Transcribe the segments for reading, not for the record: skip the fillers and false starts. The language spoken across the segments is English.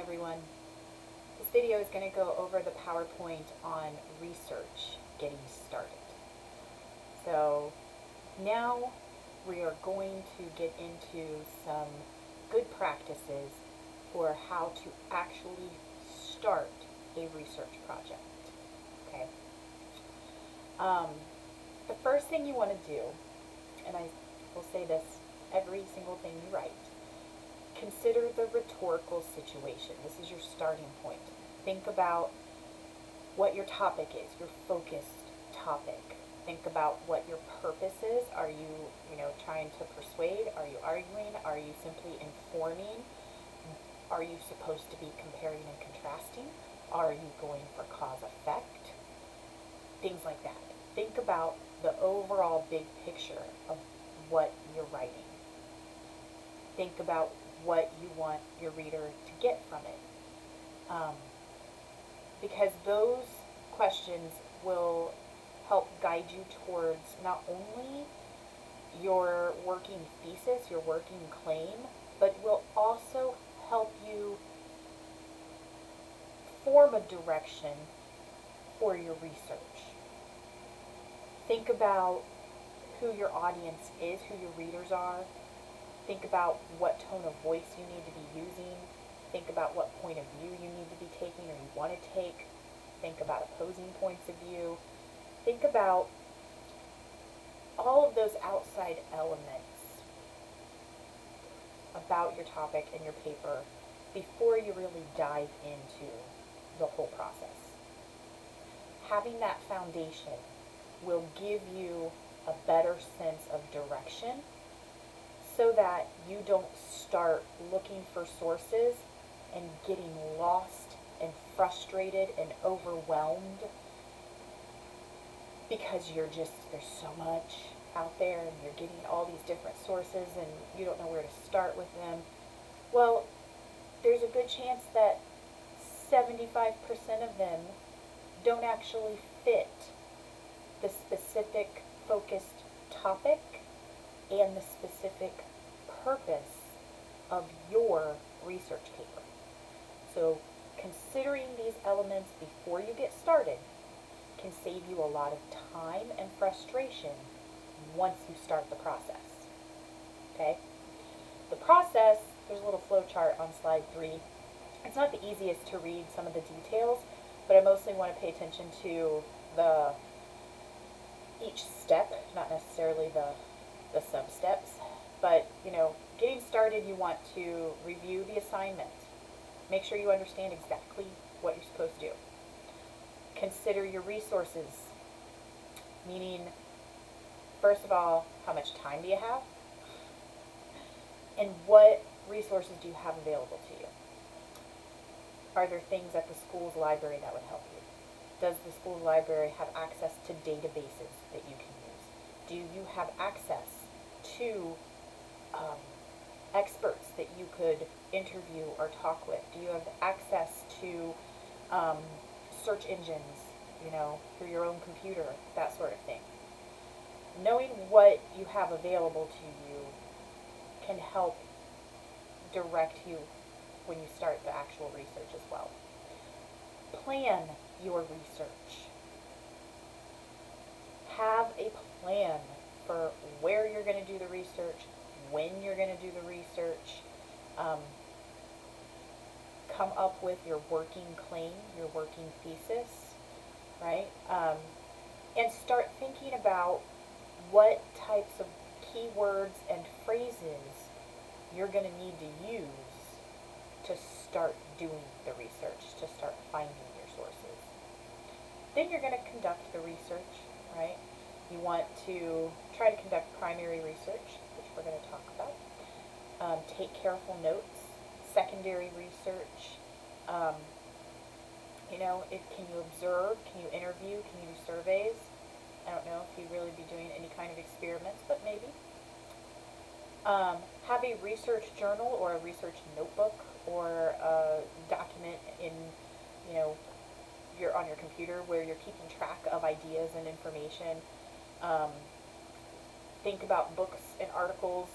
everyone. This video is going to go over the PowerPoint on research getting started. So now we are going to get into some good practices for how to actually start a research project. Okay. The first thing you want to do, and I will say this every single thing you write, consider the rhetorical situation. This is your starting point. Think about what your topic is, your focused topic. Think about what your purpose is. Are you, trying to persuade? Are you arguing? Are you simply informing? Are you supposed to be comparing and contrasting? Are you going for cause effect? Things like that. Think about the overall big picture of what you're writing. Think about what you want your reader to get from it. Because those questions will help guide you towards not only your working thesis, your working claim, but will also help you form a direction for your research. Think about who your audience is, who your readers are. Think about what tone of voice you need to be using. Think about what point of view you need to be taking or you want to take. Think about opposing points of view. Think about all of those outside elements about your topic and your paper before you really dive into the whole process. Having that foundation will give you a better sense of direction so that you don't start looking for sources and getting lost and frustrated and overwhelmed because there's so much out there and you're getting all these different sources and you don't know where to start with them. Well, there's a good chance that 75% of them don't actually fit the specific focused topic and the specific purpose of your research paper. So considering these elements before you get started can save you a lot of time and frustration once you start the process. Okay? The process, there's a little flow chart on slide 3. It's not the easiest to read some of the details, but I mostly want to pay attention to each step, not necessarily the sub-steps. But, getting started, you want to review the assignment. Make sure you understand exactly what you're supposed to do. Consider your resources, meaning, first of all, how much time do you have? And what resources do you have available to you? Are there things at the school's library that would help you? Does the school's library have access to databases that you can use? Do you have access to experts that you could interview or talk with? Do you have access to search engines, through your own computer, that sort of thing? Knowing what you have available to you can help direct you when you start the actual research as well. Plan your research. Have a plan for where you're going to do the research, when you're going to do the research. Come up with your working claim, your working thesis, right? And start thinking about what types of keywords and phrases you're going to need to use to start doing the research, to start finding your sources. Then you're going to conduct the research, right? You want to try to conduct primary research, which we're going to talk about. Take careful notes. Secondary research. Can you observe? Can you interview? Can you do surveys? I don't know if you really be doing any kind of experiments, but maybe. Have a research journal or a research notebook or a document you're on your computer where you're keeping track of ideas and information. Think about books and articles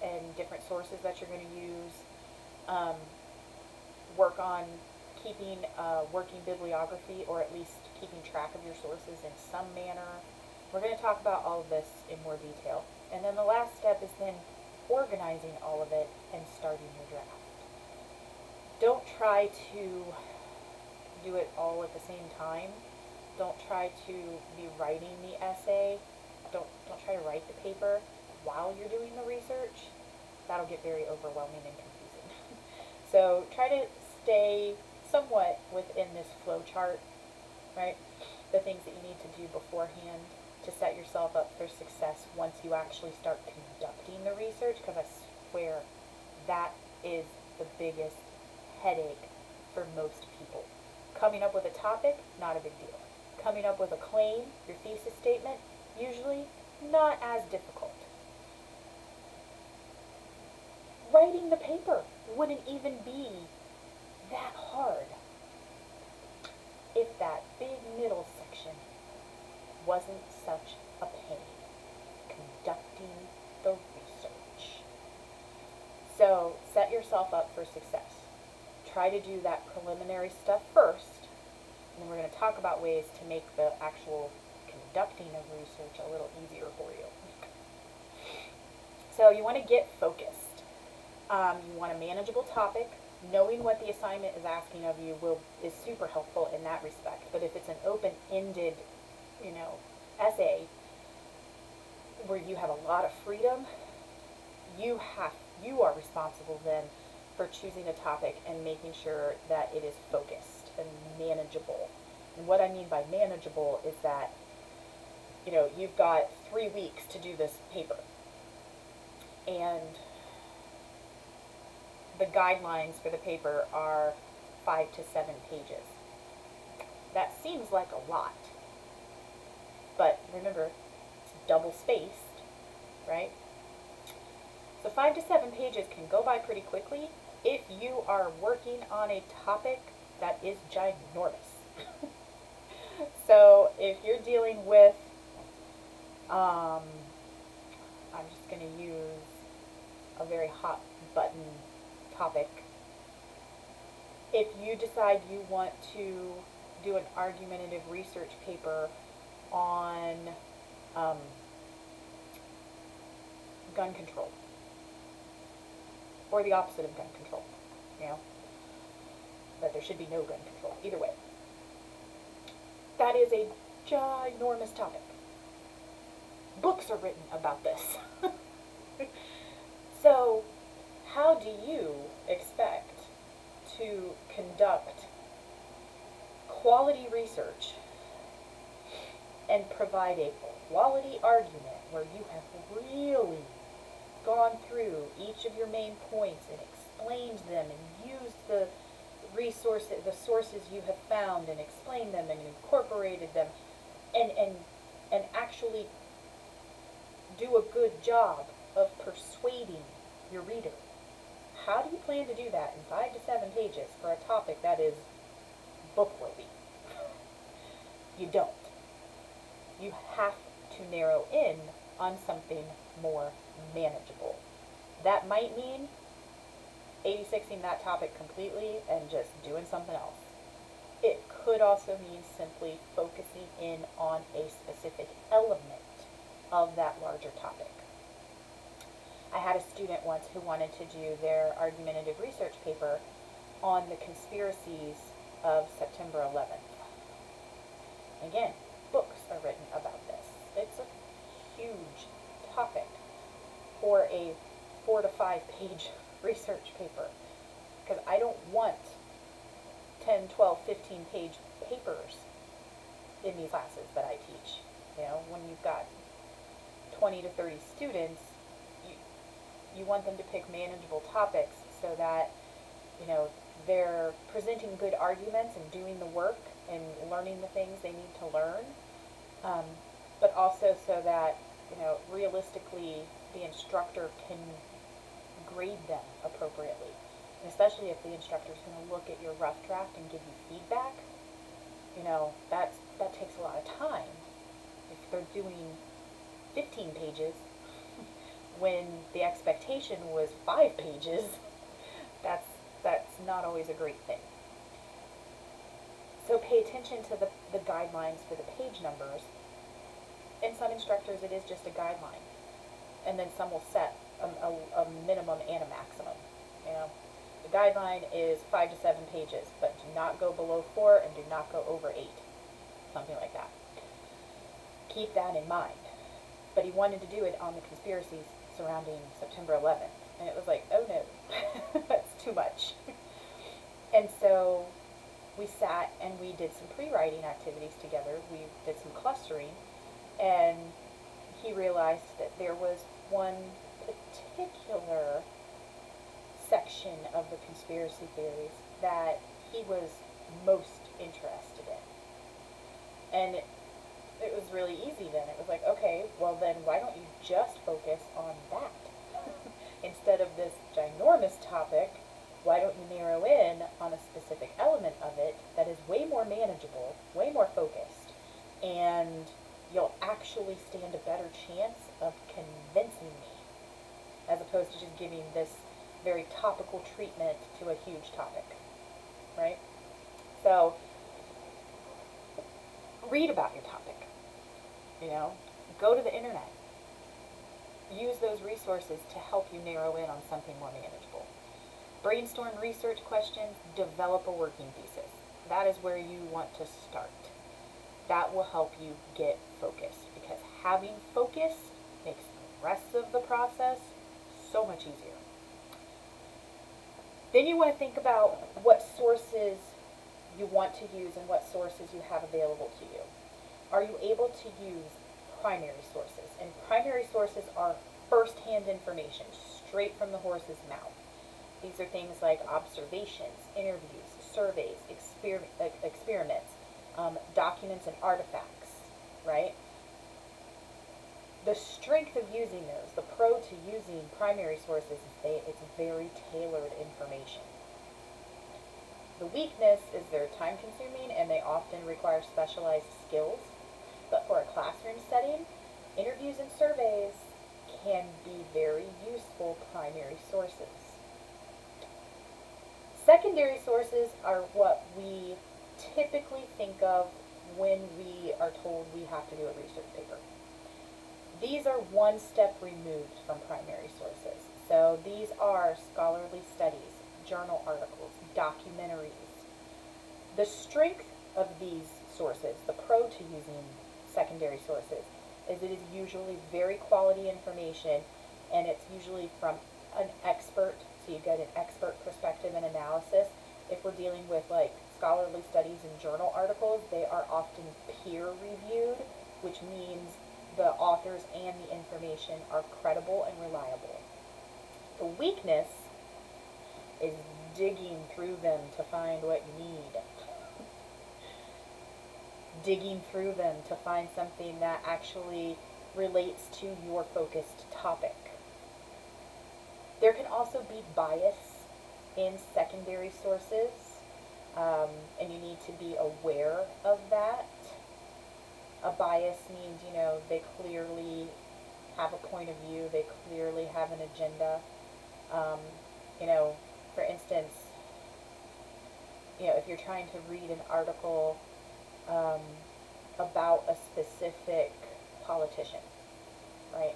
and different sources that you're going to use. Work work on keeping a working bibliography, or at least keeping track of your sources in some manner. We're going to talk about all of this in more detail. And then the last step is then organizing all of it and starting your draft. Don't try to do it all at the same time. Don't try to be writing the essay. Don't try to write the paper while you're doing the research. That'll get very overwhelming and confusing. So try to stay somewhat within this flow chart, right? The things that you need to do beforehand to set yourself up for success once you actually start conducting the research, because I swear that is the biggest headache for most people. Coming up with a topic, not a big deal. Coming up with a claim, your thesis statement, usually not as difficult. Writing the paper wouldn't even be that hard if that big middle section wasn't such a pain. Conducting the research. So set yourself up for success. Try to do that preliminary stuff first, and then we're going to talk about ways to make the actual conducting of research a little easier for you. So you want to get focused. You want a manageable topic. Knowing what the assignment is asking of you is super helpful in that respect. But if it's an open-ended, essay where you have a lot of freedom, you are responsible then for choosing a topic and making sure that it is focused and manageable. And what I mean by manageable is that, you've got 3 weeks to do this paper. And the guidelines for the paper are 5 to 7 pages. That seems like a lot. But remember, it's double spaced, right? So 5 to 7 pages can go by pretty quickly if you are working on a topic that is ginormous. So if you're dealing with, I'm just going to use a very hot button topic. If you decide you want to do an argumentative research paper on gun control, or the opposite of gun control, that there should be no gun control, either way. That is a ginormous topic. Books are written about this. So, how do you expect to conduct quality research and provide a quality argument where you have really gone through each of your main points and explained them and used the sources you have found and explained them and incorporated them and actually do a good job of persuading your reader? How do you plan to do that in 5 to 7 pages for a topic that is book-worthy? You don't. You have to narrow in on something more manageable. That might mean 86ing that topic completely and just doing something else. It could also mean simply focusing in on a specific element of that larger topic. I had a student once who wanted to do their argumentative research paper on the conspiracies of September 11th. Again, books are written about this. It's a huge topic for a 4 to 5 page research paper, because I don't want 10, 12, 15 page papers in these classes that I teach. When you've got 20 to 30 students, you want them to pick manageable topics so that, they're presenting good arguments and doing the work and learning the things they need to learn, but also so that, realistically the instructor can grade them appropriately. And especially if the instructor is going to look at your rough draft and give you feedback, that takes a lot of time. If they're doing 15 pages when the expectation was 5 pages, that's not not always a great thing. So pay attention to the guidelines for the page numbers. In some instructors, it is just a guideline. And then some will set a minimum and a maximum. You know, the guideline is 5 to 7 pages, but do not go below 4 and do not go over 8. Something like that. Keep that in mind. But he wanted to do it on the conspiracies surrounding September 11th. And it was like, oh no, that's too much. And so we sat and we did some pre-writing activities together. We did some clustering. And he realized that there was one particular section of the conspiracy theories that he was most interested in. And it was really easy then. It was like, okay, well then why don't you just focus on that? Instead of this ginormous topic, why don't you narrow in on a specific element of it that is way more manageable, way more focused, and you'll actually stand a better chance of convincing me, as opposed to just giving this very topical treatment to a huge topic, right? So, read about your topic, you know, go to the internet, use those resources to help you narrow in on something more manageable. Brainstorm research questions, develop a working thesis. That is where you want to start. That will help you get focused, because having focus makes the rest of the process so much easier. Then you want to think about what sources you want to use and what sources you have available to you. Are you able to use primary sources? And primary sources are first-hand information, straight from the horse's mouth. These are things like observations, interviews, surveys, experiments, documents and artifacts, right? The strength of using those, the pro to using primary sources, is it's very tailored information. The weakness is they're time-consuming and they often require specialized skills. But for a classroom setting, interviews and surveys can be very useful primary sources. Secondary sources are what we typically think of when we are told we have to do a research paper. These are one step removed from primary sources. So these are scholarly studies, journal articles, documentaries. The strength of these sources, the pro to using secondary sources, is it is usually very quality information, and it's usually from an expert, so you get an expert perspective and analysis. If we're dealing with like scholarly studies and journal articles, they are often peer reviewed, which means the authors and the information are credible and reliable. The weakness is digging through them to find what you need. Digging through them to find something that actually relates to your focused topic. There can also be bias in secondary sources, and you need to be aware of that. A bias means, you know, they clearly have a point of view, they clearly have an agenda. You know, for instance, you know, if you're trying to read an article about a specific politician, right?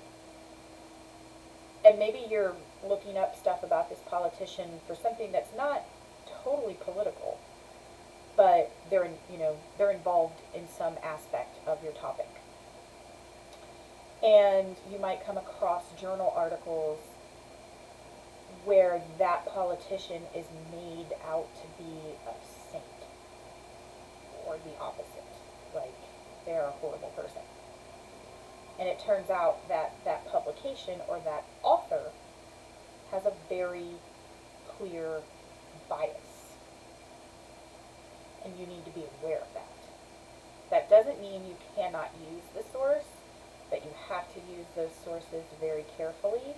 And maybe you're looking up stuff about this politician for something that's not totally political, but they're involved in some aspect of your topic. And you might come across journal articles where that politician is made out to be a saint, or the opposite, like they're a horrible person. And it turns out that that publication or that author has a very clear bias. And you need to be aware of that. That doesn't mean you cannot use the source, but you have to use those sources very carefully,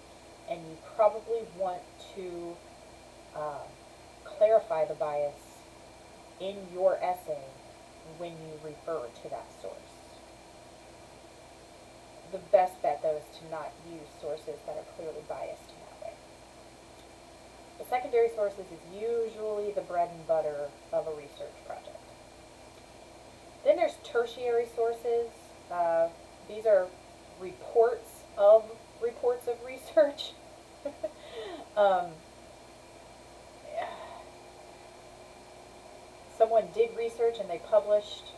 and you probably want to clarify the bias in your essay when you refer to that source. The best bet, though, is to not use sources that are clearly biased in that way. The secondary sources is usually the bread and butter of a research project. Then there's tertiary sources. These are reports of research. um, Someone did research and they published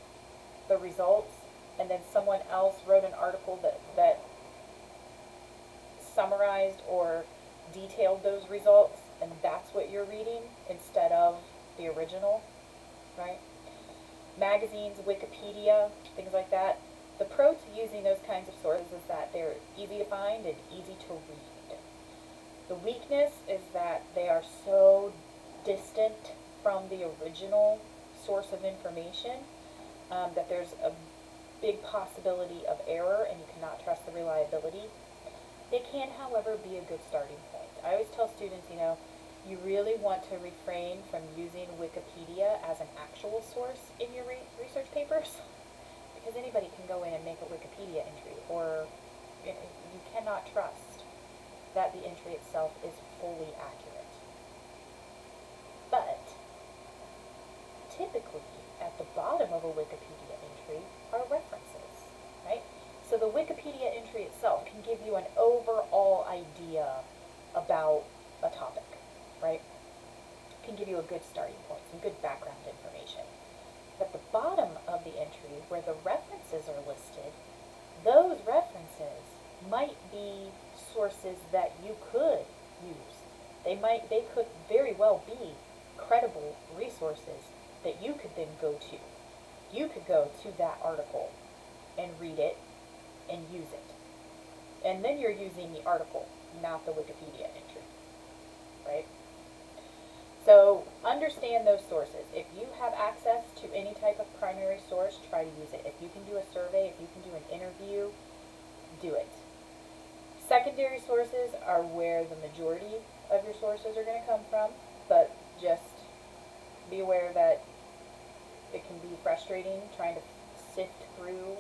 the results, and then someone else wrote an article that summarized or detailed those results, and that's what you're reading instead of the original, right? Magazines, Wikipedia, things like that. The pro to using those kinds of sources is that they're easy to find and easy to read. The weakness is that they are so distant from the original source of information that there's a big possibility of error and you cannot trust the reliability. They can, however, be a good starting point. I always tell students, you really want to refrain from using Wikipedia as an actual source in your research papers, because anybody can go in and make a Wikipedia entry, or you cannot trust that the entry itself is fully accurate. But typically, at the bottom of a Wikipedia entry are references, right? So the Wikipedia entry itself can give you an overall idea about a topic, right? It can give you a good starting point, some good background information. At the bottom of the entry, where the references are listed, those references might be sources that you could use. They could very well be credible resources that you could then go to. You could go to that article and read it and use it. And then you're using the article, not the Wikipedia entry, right? So understand those sources. If you have access to any type of primary source, try to use it. If you can do a survey, if you can do an interview, do it. Secondary sources are where the majority of your sources are going to come from, but just be aware that it can be frustrating trying to sift through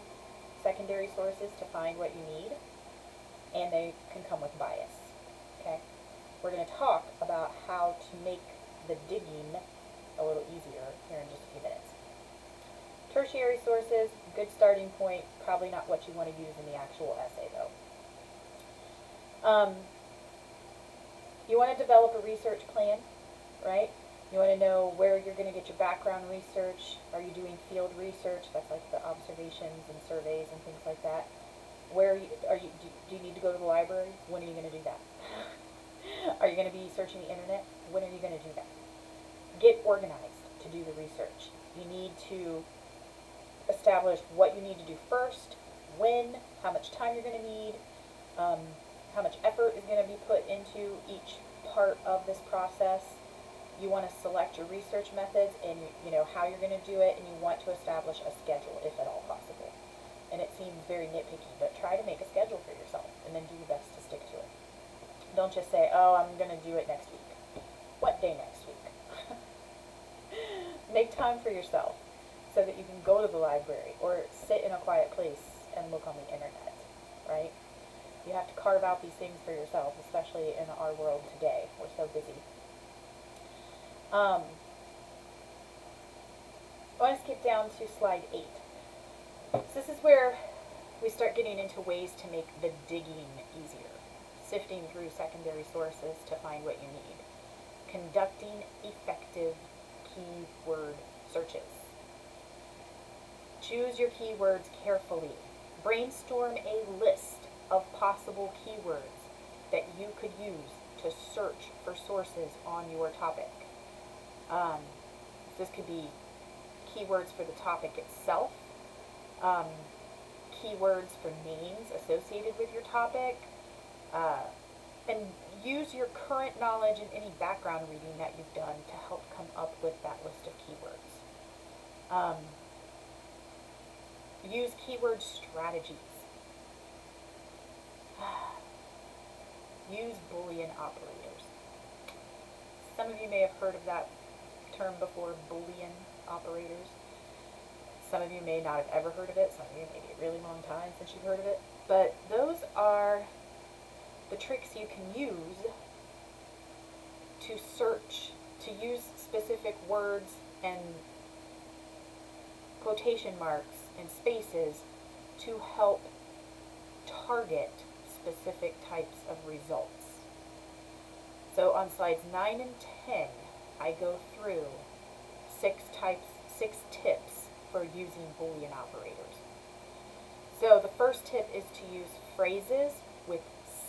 secondary sources to find what you need, and they can come with bias. Okay? We're going to talk about how to make the digging a little easier here in just a few minutes. Tertiary sources, good starting point, probably not what you want to use in the actual essay though. You want to develop a research plan, right? You want to know where you're going to get your background research. Are you doing field research? That's like the observations and surveys and things like that. Do you need to go to the library? When are you going to do that? Are you going to be searching the internet? When are you going to do that? Get organized to do the research. You need to establish what you need to do first, when, how much time you're going to need, how much effort is going to be put into each part of this process. You want to select your research methods and how you're going to do it, and you want to establish a schedule if at all possible. And it seems very nitpicky, but try to make a schedule for yourself and then do your best to stick to it. Don't just say, oh, I'm going to do it next week. What day next week? Make time for yourself so that you can go to the library or sit in a quiet place and look on the internet, right? You have to carve out these things for yourself, especially in our world today. We're so busy. I want to skip down to slide 8. So this is where we start getting into ways to make the digging easier. Sifting through secondary sources to find what you need. Conducting effective keyword searches. Choose your keywords carefully. Brainstorm a list of possible keywords that you could use to search for sources on your topic. This could be keywords for the topic itself, keywords for names associated with your topic, and use your current knowledge and any background reading that you've done to help come up with that list of keywords. Use keyword strategies. Use Boolean operators. Some of you may have heard of that term before, Boolean operators. Some of you may not have ever heard of it. Some of you may be a really long time since you've heard of it. But those are the tricks you can use to search, to use specific words and quotation marks and spaces to help target specific types of results. So on slides 9 and 10, I go through 6 tips for using Boolean operators. So the first tip is to use phrases with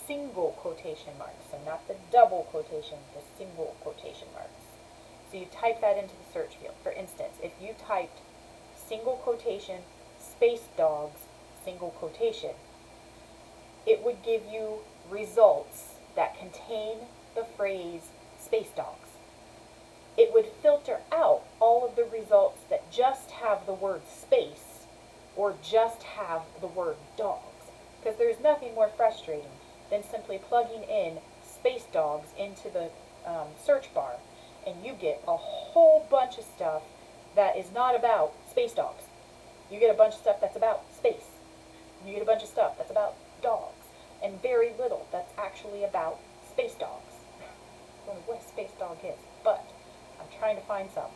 single quotation marks. So not the double quotation, the single quotation marks. So you type that into the search field. For instance, if you typed single quotation, space dogs, single quotation, it would give you results that contain the phrase space dogs. It would filter out all of the results that just have the word space or just have the word dogs. Because there's nothing more frustrating than simply plugging in space dogs into the search bar, and you get a whole bunch of stuff that is not about space dogs. You get a bunch of stuff that's about space. You get a bunch of stuff that's about dogs, and very little that's actually about space dogs. I don't know what a space dog is, but I'm trying to find some.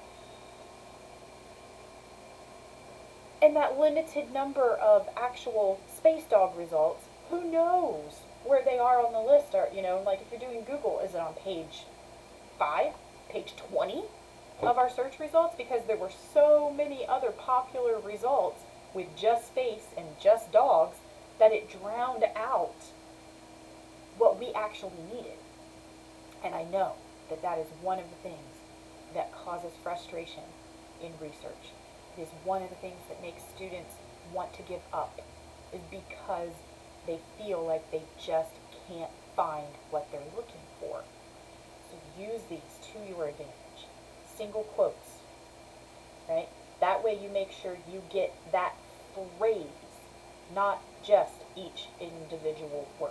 And that limited number of actual space dog results, who knows where they are on the list? Or, you know, like if you're doing Google, is it on page 5, page 20 of our search results? Because there were so many other popular results with just space and just dogs that it drowned out what we actually needed. And I know that that is one of the things that causes frustration in research. It is one of the things that makes students want to give up, is because they feel like they just can't find what they're looking for. So use these to your advantage. Single quotes, right? That way you make sure you get that phrase, not just each individual word.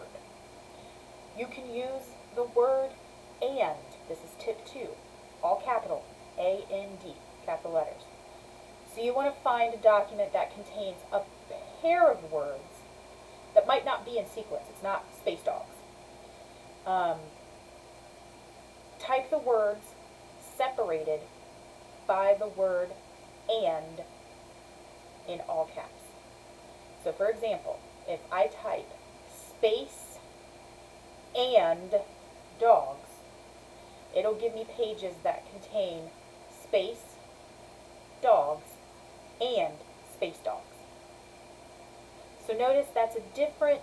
You can use the word and. This is tip 2, all capital, A-N-D, capital letters. So you want to find a document that contains a pair of words that might not be in sequence. It's not space dogs. Type the words separated by the word and in all caps. So for example, if I type space and dogs, it'll give me pages that contain space, dogs, and space dogs. So notice that's a different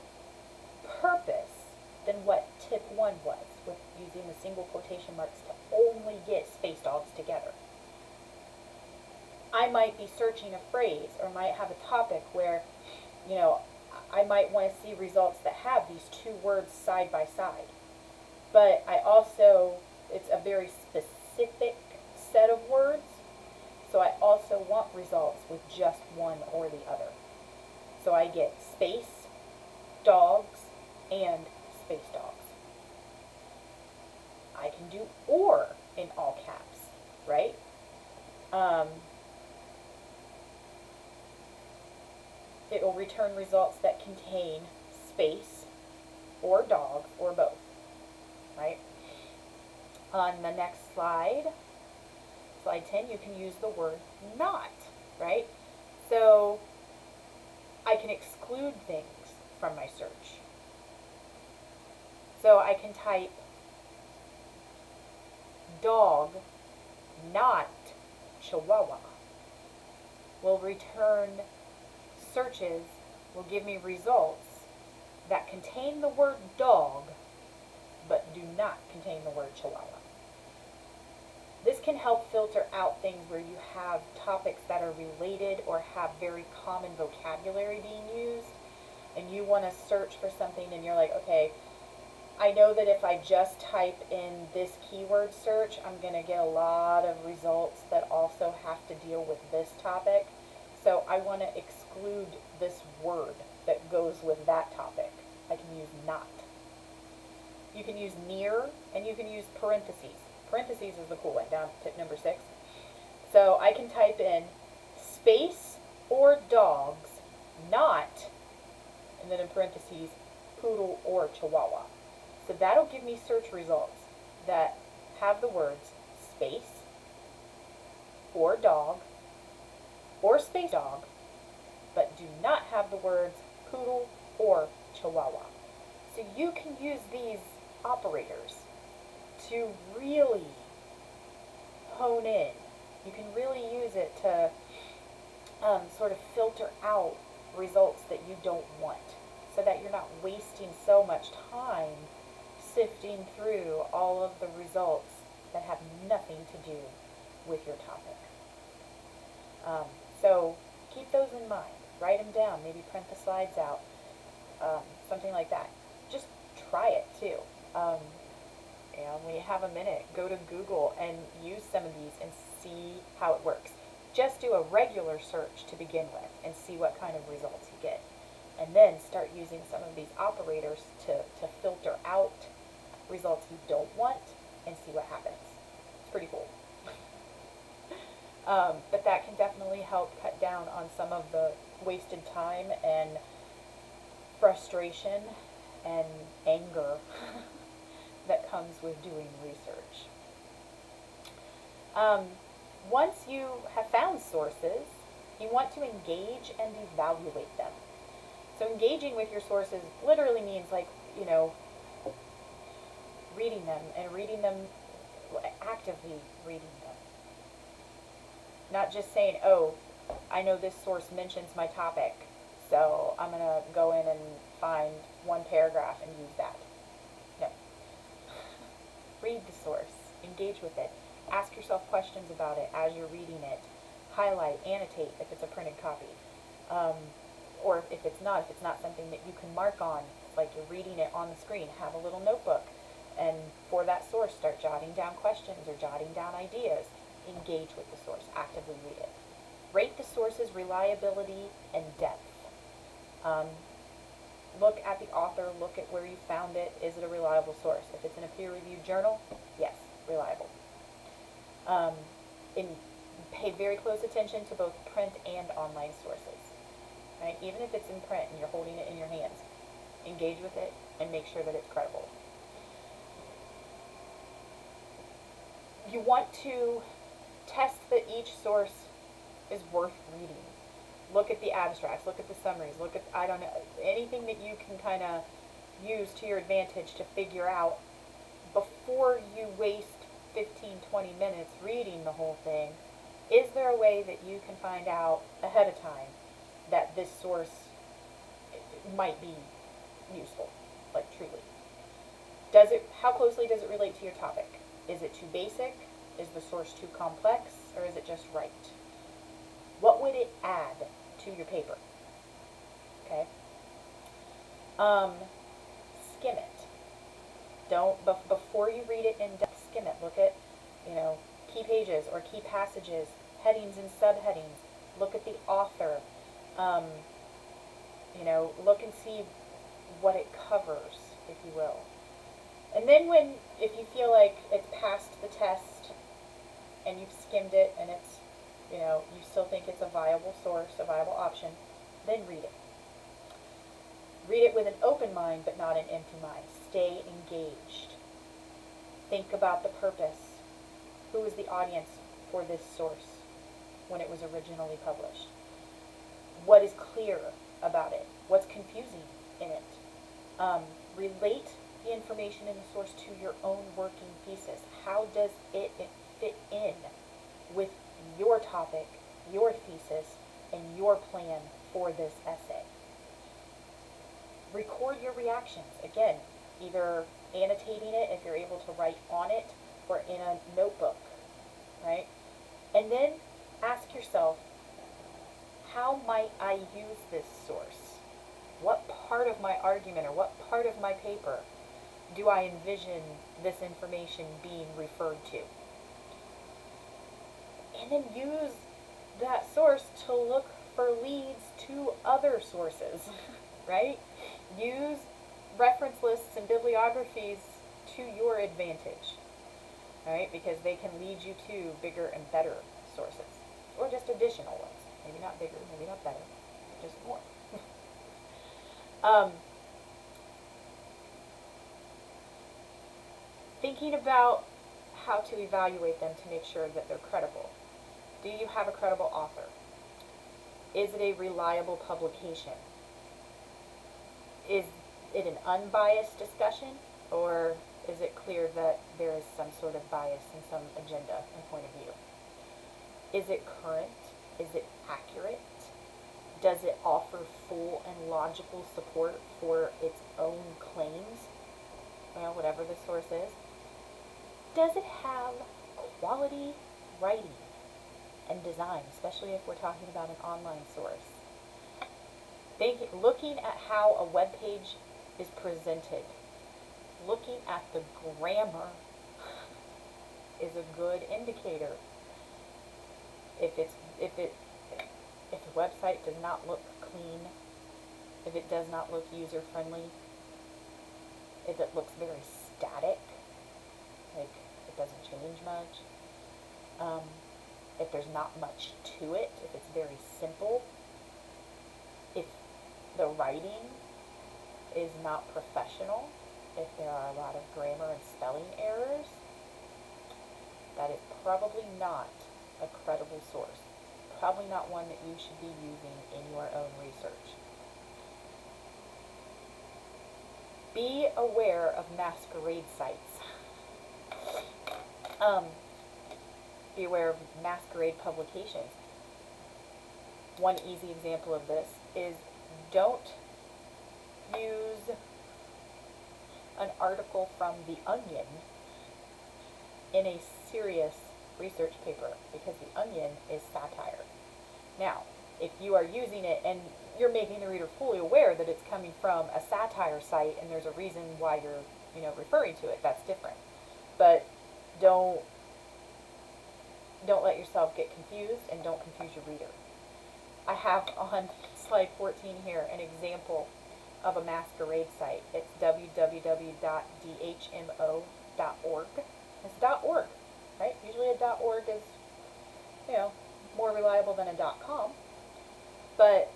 purpose than what tip 1 was, with using the single quotation marks to only get space dogs together. I might be searching a phrase, or might have a topic where, you know, I might want to see results that have these 2 words side by side. But I also, it's a very specific set of words, so I also want results with just one or the other. So I get space, dogs, and space dogs. I can do or in all caps, right? It will return results that contain space or dogs or both, right? On the next slide, slide 10, you can use the word not, right? So I can exclude things from my search. So I can type dog, not Chihuahua. Will return searches, will give me results that contain the word dog, but do not contain the word Chihuahua. This can help filter out things where you have topics that are related or have very common vocabulary being used, and you want to search for something and you're like, okay, I know that if I just type in this keyword search, I'm going to get a lot of results that also have to deal with this topic. So I want to exclude this word that goes with that topic. I can use not. You can use near, and you can use parentheses. Parentheses is the cool one, down to tip number 6. So I can type in space or dogs, not, and then in parentheses, poodle or chihuahua. So that'll give me search results that have the words space or dog or space dog, but do not have the words poodle or chihuahua. So you can use these operators to really hone in. You can really use it to sort of filter out results that you don't want, so that you're not wasting so much time sifting through all of the results that have nothing to do with your topic. So keep those in mind. Write them down. Maybe print the slides out. Something like that. Just try it too. When you have a minute, go to Google and use some of these and see how it works. Just do a regular search to begin with and see what kind of results you get. And then start using some of these operators to filter out results you don't want and see what happens. It's pretty cool. But that can definitely help cut down on some of the wasted time and frustration and anger that comes with doing research. Once you have found sources, you want to engage and evaluate them. So engaging with your sources literally means, like, reading them, and reading them, actively reading them. Not just saying, oh, I know this source mentions my topic, so I'm going to go in and find one paragraph and use that. No. Read the source. Engage with it. Ask yourself questions about it as you're reading it. Highlight, annotate if it's a printed copy. Or if it's not something that you can mark on, like you're reading it on the screen, have a little notebook. And for that source, start jotting down questions or jotting down ideas. Engage with the source. Actively read it. Rate the source's reliability and depth. Look at the author. Look at where you found it. Is it a reliable source? If it's in a peer-reviewed journal, yes, reliable. And pay very close attention to both print and online sources. Right? Even if it's in print and you're holding it in your hands, engage with it and make sure that it's credible. You want to test that each source is worth reading. Look at the abstracts, look at the summaries, look at, anything that you can kind of use to your advantage to figure out before you waste 15, 20 minutes reading the whole thing. Is there a way that you can find out ahead of time that this source might be useful, like truly? How closely does it relate to your topic? Is it too basic? Is the source too complex? Or is it just right? What would it add to your paper? Okay. Skim it. Before you read it in depth, skim it. Look at, key pages or key passages, headings and subheadings. Look at the author. Look and see what it covers, if you will. And then if you feel like it's passed the test and you've skimmed it and it's, you still think it's a viable source, a viable option, then read it. Read it with an open mind, but not an empty mind. Stay engaged. Think about the purpose. Who was the audience for this source when it was originally published? What is clear about it? What's confusing in it? Relate the information in the source to your own working thesis. How does it fit in with your topic, your thesis, and your plan for this essay? Record your reactions. Again, either annotating it if you're able to write on it or in a notebook, right? And then ask yourself, how might I use this source? What part of my argument or what part of my paper do I envision this information being referred to? And then use that source to look for leads to other sources, right? Use reference lists and bibliographies to your advantage, right? Because they can lead you to bigger and better sources, or just additional ones. Maybe not bigger, maybe not better, just more. Thinking about how to evaluate them to make sure that they're credible. Do you have a credible author? Is it a reliable publication? Is it an unbiased discussion, or is it clear that there is some sort of bias and some agenda and point of view? Is it current? Is it accurate? Does it offer full and logical support for its own claims? Well, whatever the source is. Does it have quality writing and design, especially if we're talking about an online source? Looking at how a web page is presented, looking at the grammar is a good indicator. If the website does not look clean, if it does not look user-friendly, if it looks very static, like it doesn't change much, if there's not much to it, if it's very simple, if the writing is not professional, if there are a lot of grammar and spelling errors, that is probably not a credible source. Probably not one that you should be using in your own research. Be aware of Masquerade sites. Be aware of Masquerade publications. One easy example of this is don't use an article from The Onion in a serious research paper, because The Onion is satire. Now, if you are using it and you're making the reader fully aware that it's coming from a satire site and there's a reason why you're referring to it, that's different. But don't let yourself get confused, and don't confuse your reader. I have on slide 14 here an example of a Masquerade site. It's www.dhmo.org. It's .org, right? Usually a .org is, more reliable than a .com. But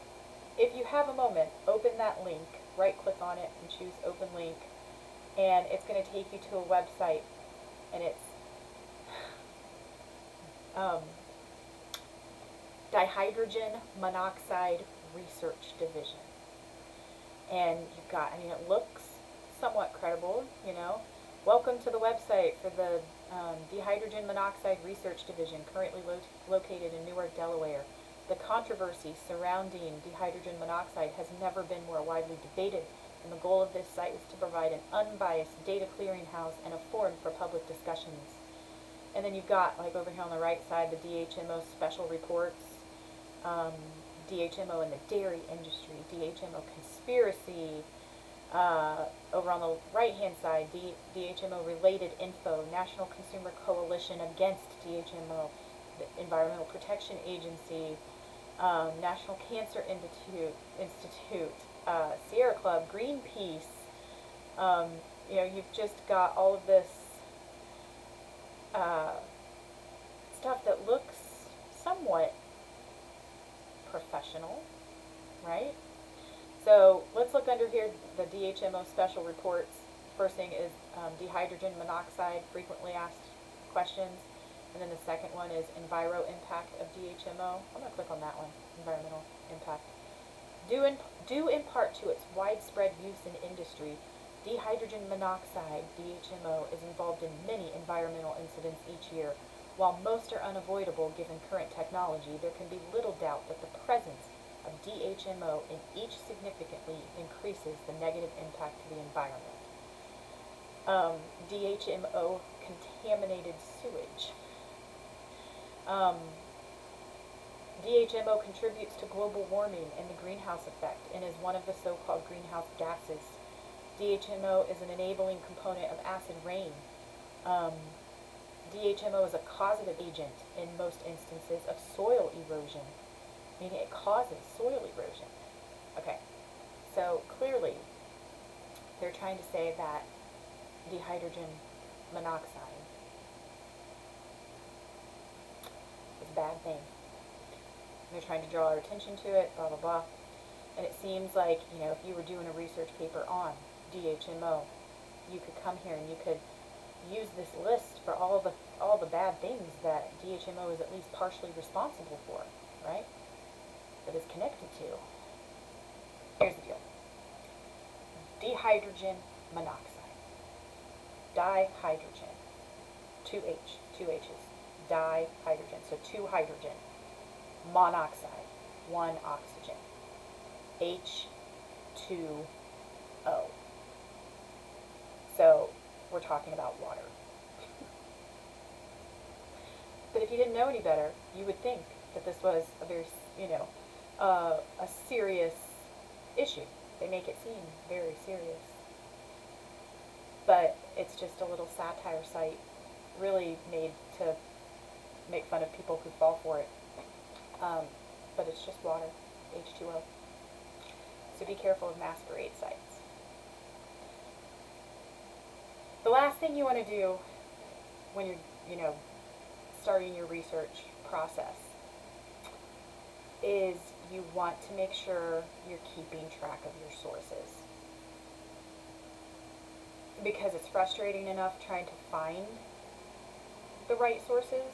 if you have a moment, open that link, right-click on it and choose Open Link, and it's going to take you to a website, and it's Dihydrogen Monoxide Research Division. And you've got, it looks somewhat credible, Welcome to the website for the Dihydrogen Monoxide Research Division, currently located in Newark, Delaware. The controversy surrounding dihydrogen monoxide has never been more widely debated, and the goal of this site is to provide an unbiased data clearinghouse and a forum for public discussions. And then you've got, like over here on the right side, the DHMO special reports, DHMO in the dairy industry, DHMO conspiracy. Over on the right-hand side, DHMO related info, National Consumer Coalition Against DHMO, the Environmental Protection Agency, National Cancer Institute, Sierra Club, Greenpeace. You've just got all of this stuff that looks somewhat professional, right? So let's look under here, the DHMO special reports. First thing is dihydrogen monoxide, frequently asked questions. And then the second one is enviro impact of DHMO. I'm going to click on that one, environmental impact. Due in part to its widespread use in industry, dihydrogen monoxide, DHMO, is involved in many environmental incidents each year. While most are unavoidable given current technology, there can be little doubt that the presence of DHMO in each significantly increases the negative impact to the environment. DHMO contaminated sewage. DHMO contributes to global warming and the greenhouse effect and is one of the so-called greenhouse gases. DHMO is an enabling component of acid rain. DHMO is a causative agent in most instances of soil erosion, meaning it causes soil erosion. Okay, so clearly they're trying to say that dihydrogen monoxide is a bad thing. They're trying to draw our attention to it, blah, blah, blah. And it seems like, if you were doing a research paper on DHMO, you could come here and you could use this list for all the bad things that DHMO is at least partially responsible for, right? That is connected to. Here's the deal. Dihydrogen monoxide. Dihydrogen. 2H. 2 H's. Dihydrogen. So 2 hydrogen. Monoxide. 1 oxygen. H2O. So we're talking about water. But if you didn't know any better, you would think that this was a very, a serious issue. They make it seem very serious. But it's just a little satire site, really made to make fun of people who fall for it. But it's just water, H2O. So be careful of Masquerade sites. The last thing you want to do when you're, starting your research process is you want to make sure you're keeping track of your sources. Because it's frustrating enough trying to find the right sources,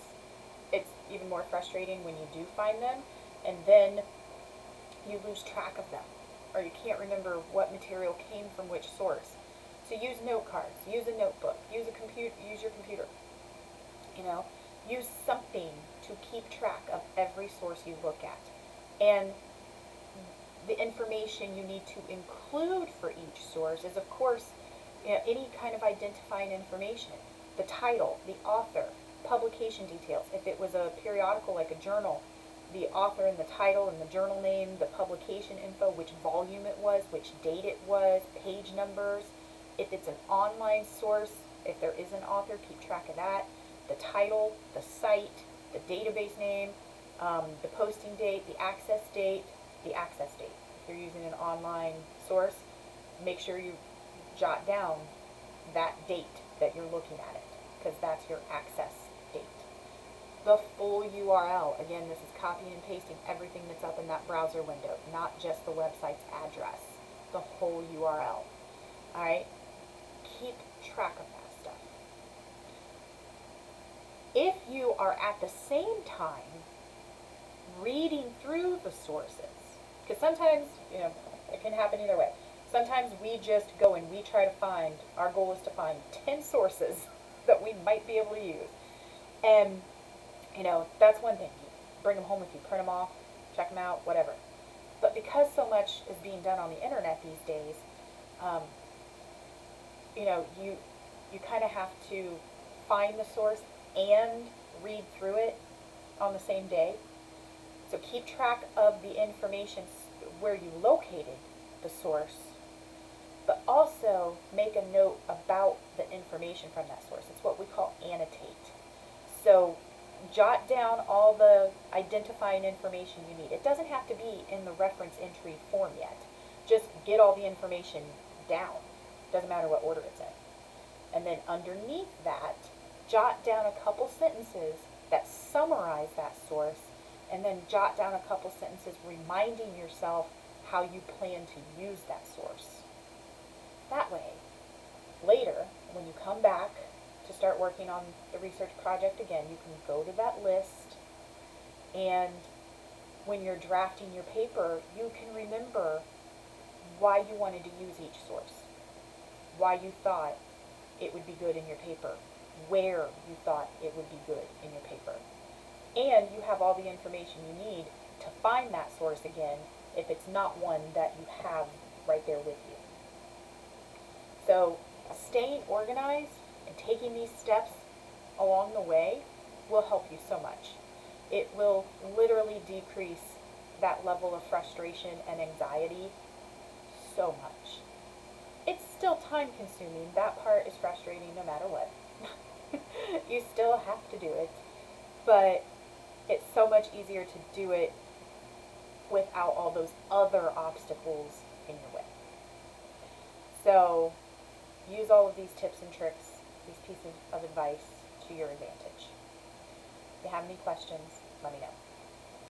it's even more frustrating when you do find them and then you lose track of them, or you can't remember what material came from which source. So use note cards, use a notebook, use your computer. Use something to keep track of every source you look at. And the information you need to include for each source is, of course, any kind of identifying information. The title, the author, publication details. If it was a periodical like a journal, the author and the title and the journal name, the publication info, which volume it was, which date it was, page numbers. If it's an online source, if there is an author, keep track of that. The title, the site, the database name, the posting date, the access date. If you're using an online source, make sure you jot down that date that you're looking at it, because that's your access date. The full URL, again, this is copying and pasting everything that's up in that browser window, not just the website's address, the whole URL. Alright? Keep track of that stuff. If you are at the same time reading through the sources, because sometimes, it can happen either way. Sometimes we just go and we try to find, our goal is to find 10 sources that we might be able to use. And, that's one thing. You bring them home with you, print them off, check them out, whatever. But because so much is being done on the internet these days, you kind of have to find the source and read through it on the same day. So keep track of the information where you located the source, but also make a note about the information from that source. It's what we call annotate. So jot down all the identifying information you need. It doesn't have to be in the reference entry form yet. Just get all the information down. Doesn't matter what order it's in. And then underneath that, jot down a couple sentences that summarize that source, and then jot down a couple sentences reminding yourself how you plan to use that source. That way, later, when you come back to start working on the research project again, you can go to that list, and when you're drafting your paper, you can remember why you wanted to use each source, why you thought it would be good in your paper, where you thought it would be good in your paper. And you have all the information you need to find that source again if it's not one that you have right there with you. So staying organized and taking these steps along the way will help you so much. It will literally decrease that level of frustration and anxiety so much. It's still time consuming. That part is frustrating no matter what. You still have to do it, but it's so much easier to do it without all those other obstacles in your way. So use all of these tips and tricks, these pieces of advice to your advantage. If you have any questions, let me know.